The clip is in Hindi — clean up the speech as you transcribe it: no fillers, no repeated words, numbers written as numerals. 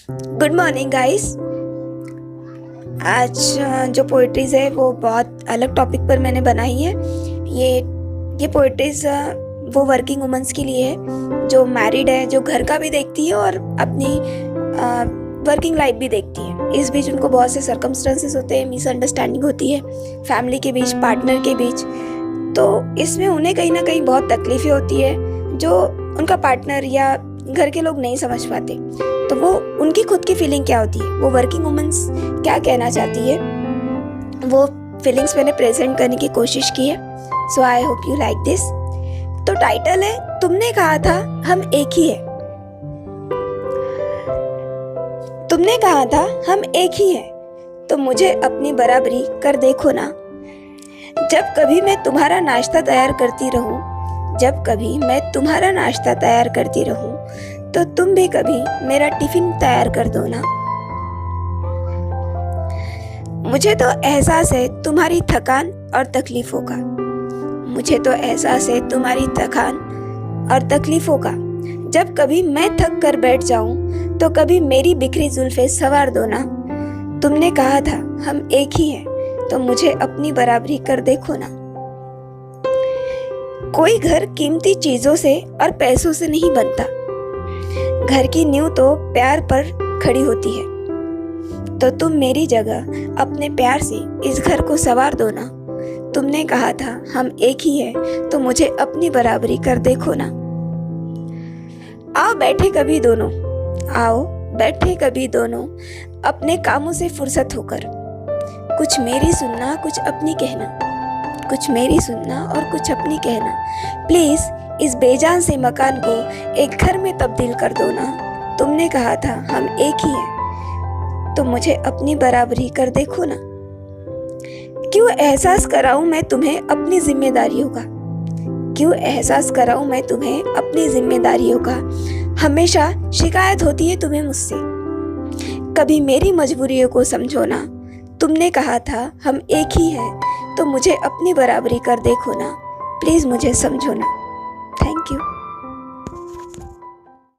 Good morning guys. आज जो पोइट्रीज है वो बहुत अलग टॉपिक पर मैंने बनाई है। ये पोइट्रीज वो वर्किंग वुमेंस के लिए है जो मैरिड है, जो घर का भी देखती है और अपनी वर्किंग लाइफ भी देखती है। इस बीच उनको बहुत से सर्कमस्टेंसेस होते हैं, मिसअंडरस्टैंडिंग होती है फैमिली के बीच, पार्टनर के बीच। तो इसमें उन्हें कहीं ना कहीं बहुत तकलीफें होती है जो उनका पार्टनर या घर के लोग नहीं समझ पाते। तो वो उनकी खुद की फीलिंग क्या होती है, वो वर्किंग वुमेन्स क्या कहना चाहती है, वो फीलिंग्स मैंने प्रेजेंट करने की कोशिश की है। So I hope you like this. तो टाइटल है तुमने कहा था हम एक ही है। तुमने कहा था हम एक ही है, तो मुझे अपनी बराबरी कर देखो ना। जब कभी मैं तुम्हारा नाश्ता तैयार करती रहूं, जब कभी मैं तुम्हारा नाश्ता तैयार करती रहूं, तो तुम भी कभी मेरा टिफिन तैयार कर दो ना। मुझे तो एहसास है तुम्हारी थकान और तकलीफों का, मुझे तो एहसास है तुम्हारी थकान और तकलीफों का। जब कभी मैं थक कर बैठ जाऊं, तो कभी मेरी बिखरी जुल्फे सवार दो ना। तुमने कहा था हम एक ही हैं, तो मुझे अपनी बराबरी कर देखो ना। कोई घर कीमती चीजों से और पैसों से नहीं बनता, घर की नींव तो प्यार पर खड़ी होती है। तो तुम मेरी जगह अपने प्यार से इस घर को संवार दो ना। तुमने कहा था हम एक ही है, तो मुझे अपनी बराबरी कर देखो ना। आओ बैठे कभी दोनों, आओ बैठे कभी दोनों, अपने कामों से फुर्सत होकर। कुछ मेरी सुनना, कुछ अपनी कहना, कुछ मेरी सुनना और कुछ अपनी कहना। प्लीज इस बेजान से मकान को एक घर में तब्दील कर दो ना। तुमने कहा था हम एक ही हैं, तो मुझे अपनी बराबरी कर देखो ना। क्यों एहसास कराऊं मैं तुम्हें अपनी जिम्मेदारियों का, क्यों एहसास कराऊं मैं तुम्हें अपनी जिम्मेदारियों का। हमेशा शिकायत होती है तुम्हें मुझसे, कभी मेरी मजबूरियों को समझो ना। तुमने कहा था हम एक ही हैं, तो मुझे अपनी बराबरी कर देखो ना। प्लीज मुझे समझो ना। Thank you.